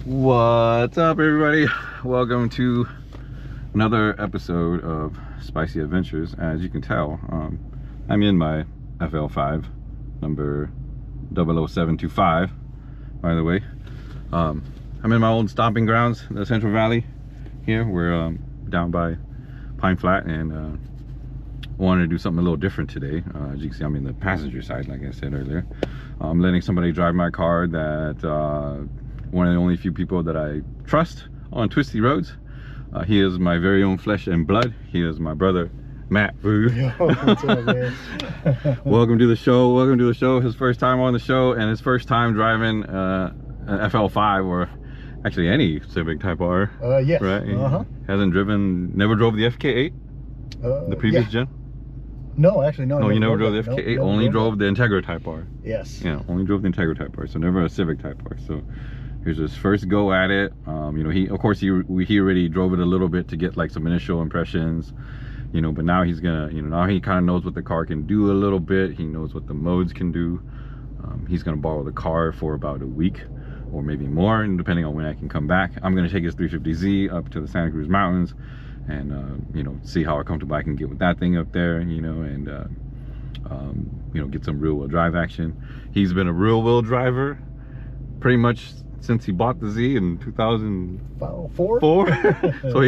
What's up, everybody? Welcome to another episode of Spicy Adventures. As you can tell, I'm in my FL5 number 00725, by the way. I'm in my old stomping grounds, the Central Valley here. We're down by Pine Flat, and wanted to do something a little different today. As you can see, I'm in the passenger side, like I said earlier. I'm letting somebody drive my car that one of the only few people that I trust on twisty roads. He is my very own flesh and blood. He is my brother, Matt. Yo, what's up, man? Welcome to the show. Welcome to the show. His first time on the show, and his first time driving an FL5, or actually any Civic Type R. Yes. Right? Hasn't driven, never drove the FK8, the previous gen? No, actually, no. No, you never drove the FK8, only drove the Integra Type R. Yes. Yeah, only drove the Integra Type R, so never a Civic Type R. So here's his first go at it. You know, he already drove it a little bit to get like some initial impressions, you know, but now he's gonna, you know, now he kind of knows what the car can do a little bit. He knows what the modes can do. He's gonna borrow the car for about a week or maybe more, and depending on when I can come back. I'm gonna take his 350Z up to the Santa Cruz Mountains and you know, see how comfortable I can get with that thing up there, you know, and you know, get some rear-wheel drive action. He's been a rear-wheel driver pretty much since he bought the Z in 2004. so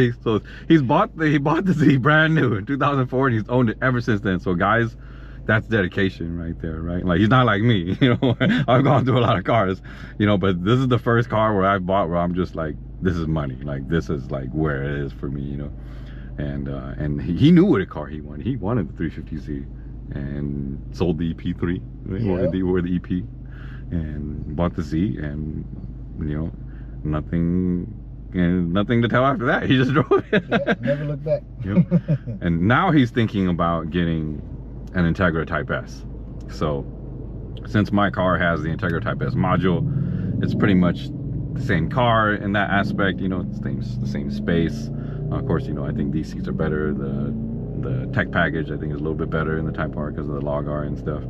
he bought the Z brand new in 2004, and he's owned it ever since then. So guys, that's dedication right there, right? Like, he's not like me, you know. I've gone through a lot of cars, you know, but this is the first car where I bought where I'm just like, this is money. Like, this is like where it is for me, you know. And he knew what a car he wanted. He wanted the 350Z and sold the EP3, right? Yeah. or the EP, and bought the Z, and you know, nothing to tell after that. He just drove it. Yeah, never looked back. Yep. And now he's thinking about getting an Integra Type S. So since my car has the Integra Type S module, it's pretty much the same car in that aspect, you know. It's the same space. Of course, you know, I think these seats are better. The tech package, I think, is a little bit better in the Type R because of the log R and stuff.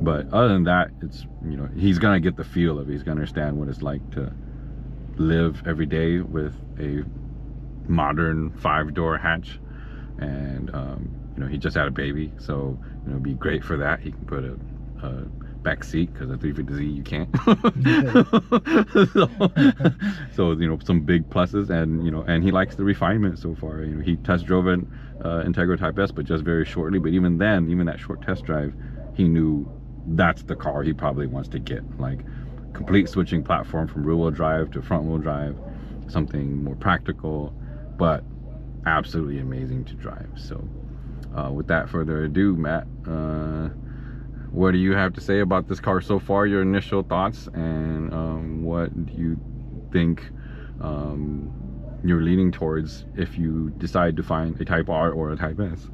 But other than that, it's, you know, he's gonna get the feel of it. He's gonna understand what it's like to live every day with a modern 5-door hatch. And you know, he just had a baby, so you know, it'd be great for that. He can put a back seat, because the 350Z you can't. so you know, some big pluses. And you know, and he likes the refinement so far. You know, he test drove an Integra Type S, but just very shortly. But even then, even that short test drive, he knew that's the car he probably wants to get. Like, complete switching platform from rear-wheel drive to front-wheel drive, something more practical, but absolutely amazing to drive. So without further ado, Matt, what do you have to say about this car so far? Your initial thoughts, and what do you think you're leaning towards if you decide to find a Type R or a Type S?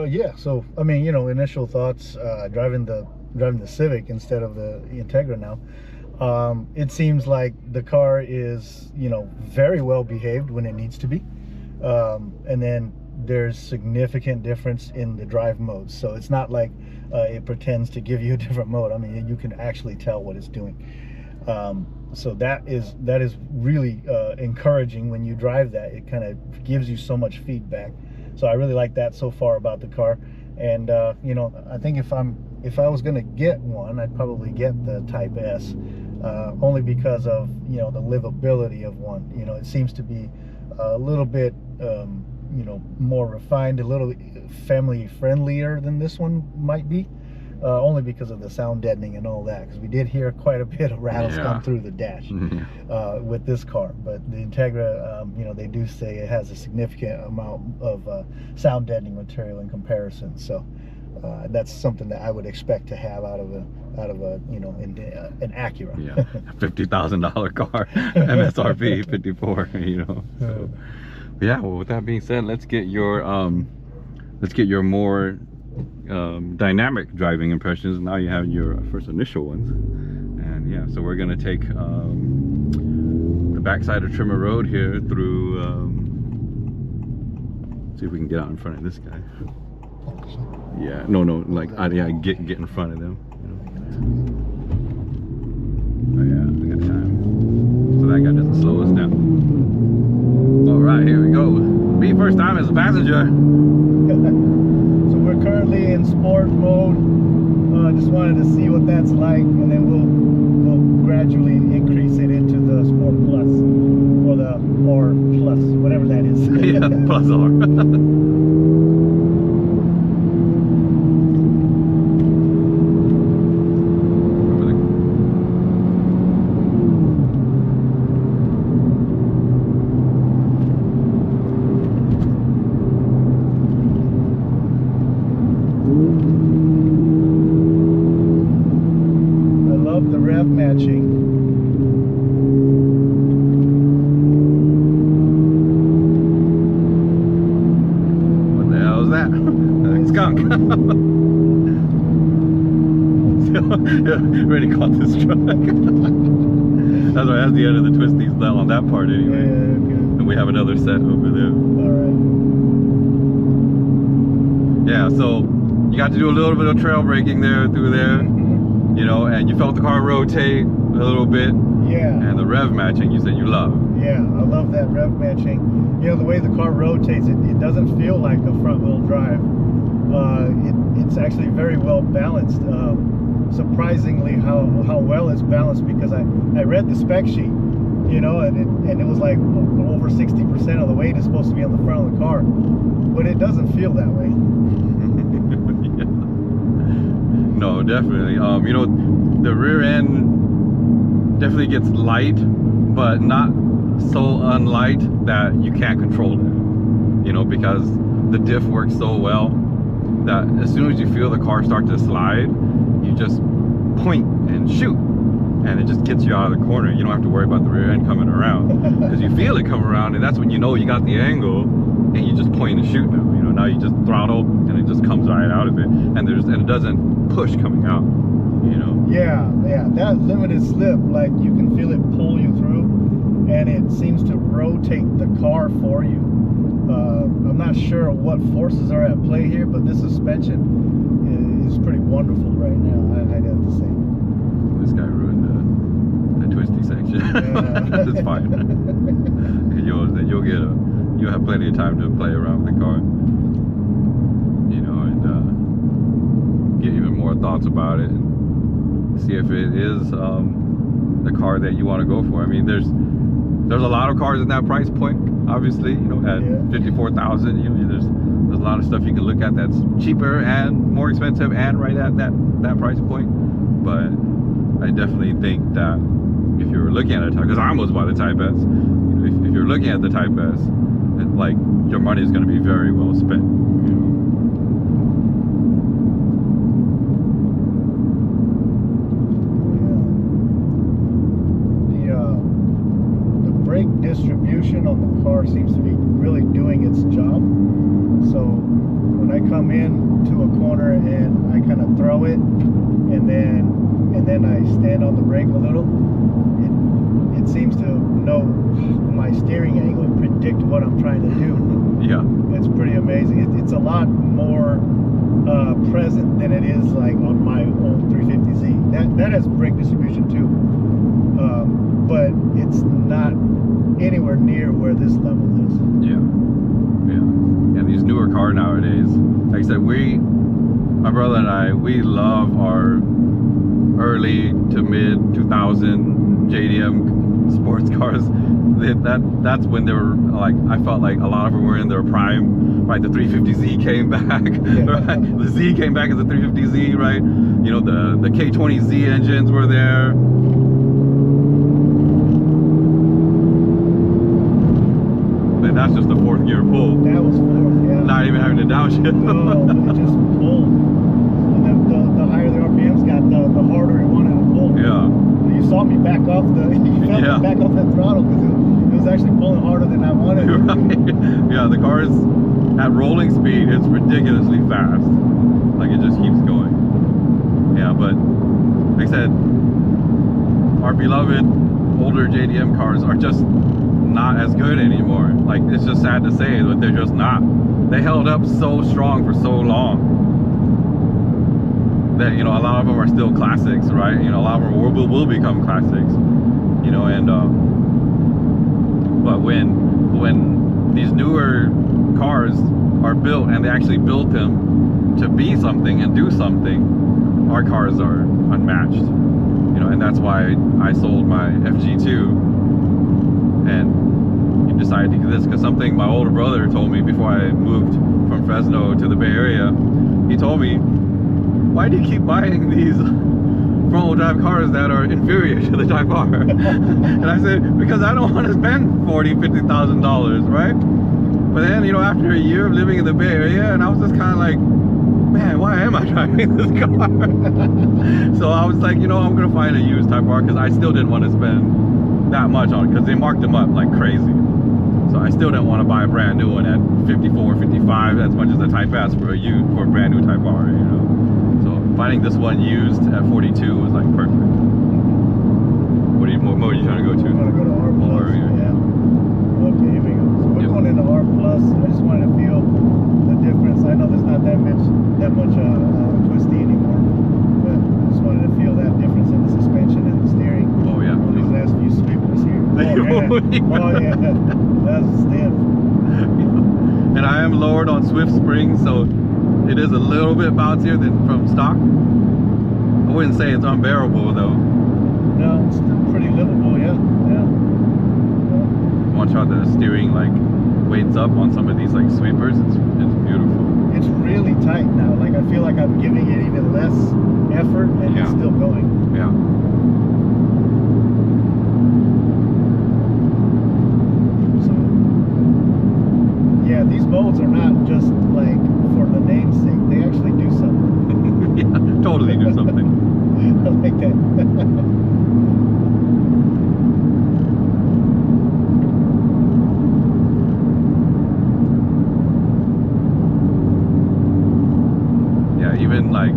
Yeah, so I mean, you know, initial thoughts, driving the Civic instead of the Integra now. It seems like the car is, you know, very well behaved when it needs to be, and then there's significant difference in the drive modes. So it's not like it pretends to give you a different mode. I mean, you can actually tell what it's doing. So that is really encouraging. When you drive that, it kind of gives you so much feedback. So I really like that so far about the car. And you know, I think if I was gonna get one, I'd probably get the Type S, only because of, you know, the livability of one. You know, it seems to be a little bit you know, more refined, a little family friendlier than this one might be, only because of the sound deadening and all that, because we did hear quite a bit of rattles come through the dash with this car. But the Integra, you know, they do say it has a significant amount of sound deadening material in comparison. So that's something that I would expect to have out of a you know, an Acura. Yeah, $50,000 car, MSRP 54. You know. So, yeah. Well, with that being said, let's get your more dynamic driving impressions. Now you have your first initial ones, and yeah, so we're gonna take the backside of Trimmer Road here through. See if we can get out in front of this guy. Yeah, no, like yeah, get in front of them. You know? Oh yeah, we got time. that guy doesn't slow us down. All right, here we go. Me first time as a passenger. So we're currently in sport mode. Just wanted to see what that's like, and then we'll gradually increase it into the Sport Plus, or the R Plus, whatever that is. Yeah, plus R. The rev matching. What the hell is that? A skunk. Already caught this truck. That's why that's the end of the twisties on that part anyway. Yeah, okay. And we have another set over there. Alright. Yeah, so you got to do a little bit of trail braking there through there. You know, and you felt the car rotate a little bit. Yeah. And the rev matching, you said you love. Yeah, I love that rev matching. You know, the way the car rotates, it doesn't feel like a front wheel drive. It's actually very well balanced. Surprisingly how well it's balanced, because I read the spec sheet, you know, and it was like over 60% of the weight is supposed to be on the front of the car. But it doesn't feel that way. Yeah. No, definitely. You know, the rear end definitely gets light, but not so unlight that you can't control it. You know, because the diff works so well that as soon as you feel the car start to slide, you just point and shoot, and it just gets you out of the corner. You don't have to worry about the rear end coming around, because you feel it come around, and that's when you know you got the angle, and you just point and shoot now. You know, now you just throttle, and it just comes right out of it, and it doesn't push coming out, you know. Yeah, that limited slip, like you can feel it pull you through, and it seems to rotate the car for you. I'm not sure what forces are at play here, but this suspension is pretty wonderful right now, I'd have to say. This guy ruined the twisty section. Yeah. It's fine. You'll have plenty of time to play around with the car, you know, and get even more thoughts about it, and see if it is the car that you want to go for. I mean, there's a lot of cars in that price point, obviously, you know, at 54,000. You know, there's a lot of stuff you can look at that's cheaper and more expensive and right at that price point. But I definitely think that if you're looking at a Type, because I almost bought a Type S, you know, if you're looking at the Type S, like, your money is going to be very well spent, you know. Brake distribution on the car seems to be really doing its job. So when I come in to a corner and I kind of throw it, and then I stand on the brake a little, it seems to know my steering angle and predict what I'm trying to do. Yeah, it's pretty amazing. It's a lot more present than it is like on my old 350Z. That has brake distribution too, but it's not anywhere near where this level is. Yeah. And these newer cars nowadays, like I said, my brother and I, we love our early to mid 2000 JDM sports cars. That's when they were like, I felt like a lot of them were in their prime, right? The 350Z came back, right? The Z came back as the 350Z, right? You know, the K20Z engines were there. But that's just the fourth gear pull. That was fourth, yeah. Not even having to downshift. No, it just pulled. And then the higher the RPMs got, the harder it wanted to pull. Yeah. You saw me back off back off that throttle, because it was actually pulling harder than I wanted. Right. Yeah, the car is at rolling speed, it's ridiculously fast. Like, it just keeps going. Yeah, but like I said, our beloved older JDM cars are just not as good anymore. Like, it's just sad to say, but they're just not. They held up so strong for so long that, you know, a lot of them are still classics, right? You know, a lot of them will become classics, you know, and But when these newer cars are built and they actually built them to be something and do something, our cars are unmatched. You know, and that's why I sold my FG2 and decided to do this, because something my older brother told me before I moved from Fresno to the Bay Area. He told me, why do you keep buying these front-wheel drive cars that are inferior to the Type R? And I said, because I don't want to spend $40,000-$50,000, right? But then, you know, after a year of living in the Bay Area, and I was just kind of like, man, why am I driving this car? So I was like, you know, I'm gonna find a used Type R, because I still didn't want to spend that much on it, because they marked them up like crazy. So I still didn't want to buy a brand new one at 54, 55, as much as the Type S for a brand new Type R, you know. So finding this one used at 42 was like perfect. What mode are you trying to go to? I'm gonna go to R plus. Yeah. Okay, here we go. So we're going into R plus. I just wanted to feel the difference. I know there's not that much twisty anymore, but I just wanted to feel that difference in the suspension and the steering. Oh yeah. On these last few sweepers here. Oh yeah. Oh yeah. That's stiff. And I am lowered on Swift springs, so it is a little bit bouncier than from stock. I wouldn't say it's unbearable though. No, it's still pretty livable, yeah. Watch how the steering like weights up on some of these like sweepers. It's beautiful. It's really tight now. Like I feel like I'm giving it even less effort and it's still going. Yeah. So yeah, these modes are not just like for the name's sake. They actually do something. Yeah, totally do something. I like that. Even like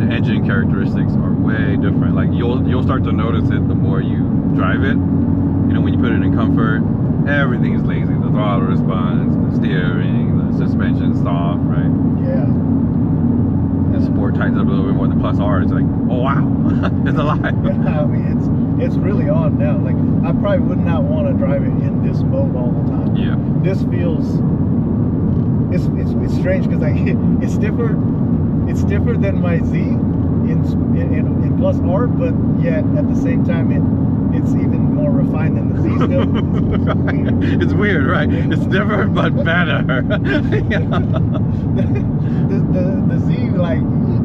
the engine characteristics are way different. Like you'll start to notice it the more you drive it. You know, when you put it in comfort, everything is lazy. The throttle response, the steering, the suspension soft, right? Yeah. The sport tightens up a little bit more. The Plus R is like, oh wow, it's alive. Yeah, I mean it's really on now. Like I probably would not want to drive it in this mode all the time. Yeah. This feels. It's strange because it's stiffer than my Z in Plus R, but yet at the same time it's even more refined than the Z still. It's weird, right? It's different but better. the Z, like,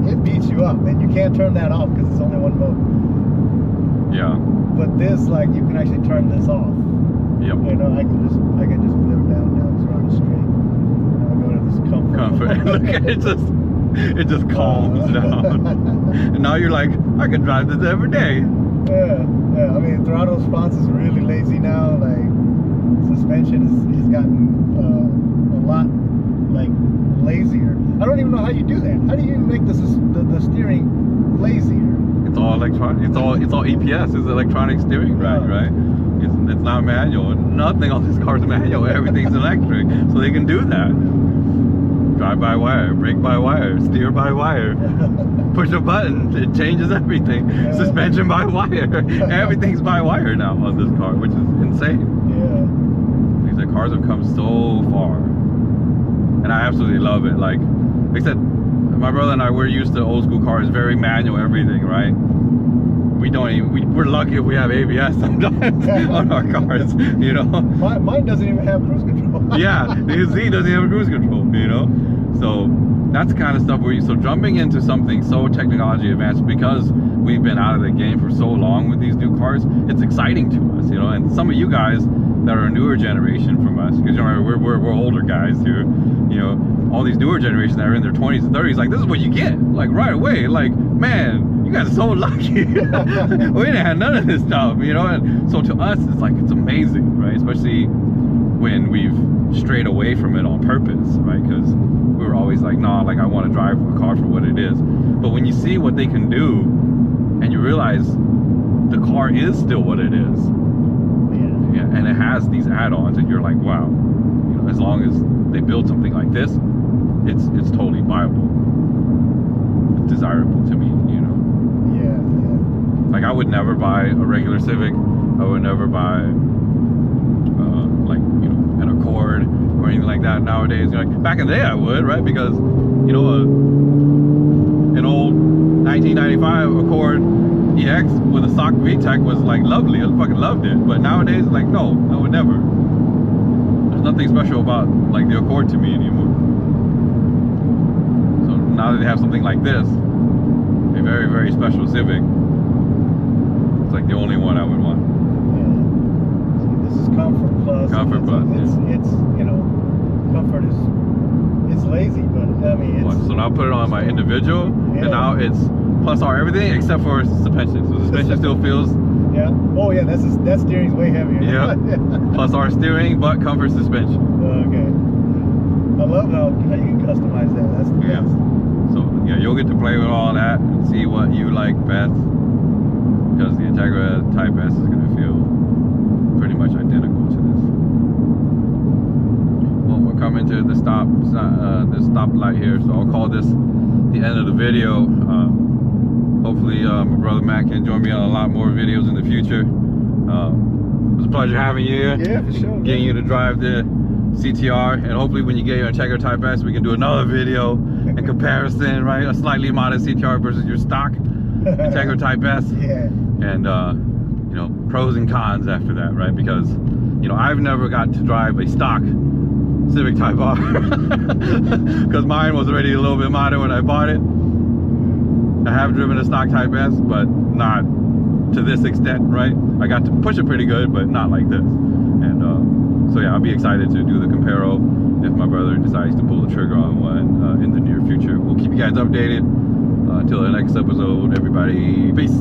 it beats you up and you can't turn that off because it's only one mode. Yeah. But this, like, you can actually turn this off. Yep. You know, I can just put it down now. It's running straight. Comfort. Look at it, it just calms down. And now you're like, I can drive this every day. Yeah. I mean, throttle response is really lazy now. Like suspension has gotten a lot like lazier. I don't even know how you do that. How do you make the steering lazier? It's all electronic. It's all EPS. It's electronic steering, right? It's not manual. Nothing on this car is manual. Everything's electric, so they can do that. Drive by wire, brake by wire, steer by wire, push a button, it changes everything. Yeah. Suspension by wire, everything's by wire now on this car, which is insane. Yeah. These cars have come so far, and I absolutely love it. Like I said, my brother and I, we're used to old school cars, very manual, everything, right? We're lucky if we have ABS sometimes on our cars, you know. Mine doesn't even have cruise control. Yeah, the Z doesn't have cruise control, you know. So that's the kind of stuff so jumping into something so technology advanced, because we've been out of the game for so long with these new cars, it's exciting to us, you know. And some of you guys that are a newer generation from us, because you know we're older guys here, you know, all these newer generations that are in their 20s and 30s, like this is what you get, like right away, like, man, you guys are so lucky. We didn't have none of this stuff, you know. And so to us, it's like, it's amazing, right? Especially when we've strayed away from it on purpose, right? Because we were always like, nah, like I want to drive a car for what it is. But when you see what they can do and you realize the car is still what it is, yeah, and it has these add-ons, and you're like, wow, you know, as long as they build something like this, it's totally viable. It's desirable to me, you know. Yeah. Like I would never buy a regular Civic. I would never buy Accord or anything like that nowadays. You know, like, back in the day I would, right? Because, you know, an old 1995 Accord EX with a stock VTEC was like lovely. I fucking loved it. But nowadays, like, no, I would never. There's nothing special about like the Accord to me anymore. So now that they have something like this, a very, very special Civic, it's like the only one I would want. Yeah. See, this is Comfort Plus. Comfort Plus. It's you know, comfort is, it's lazy, but I mean it's. So now I'll put it on my individual, and now it's Plus R everything except for suspension. So suspension still feels. Yeah. Oh yeah, that steering's way heavier. Yeah. Plus R steering, but comfort suspension. Okay. I love how you can customize that. That's the best. So yeah, you'll get to play with all that and see what you like best, because the Integra Type S is gonna feel pretty much identical to this. Well, we're coming to the stoplight here, so I'll call this the end of the video. Hopefully my brother Matt can join me on a lot more videos in the future. It was a pleasure having you here. Yeah, for sure. Getting you to drive the CTR, and hopefully when you get your Integra Type S, we can do another video in comparison, right? A slightly modded CTR versus your stock Integra Type S. Yeah. And you know, pros and cons after that, right? Because, you know, I've never got to drive a stock Civic Type R because mine was already a little bit modded when I bought it. I have driven a stock Type S, but not to this extent, right? I got to push it pretty good, but not like this. And so yeah, I'll be excited to do the comparo if my brother decides to pull the trigger on one in the near future. We'll keep you guys updated. Until the next episode, everybody, peace.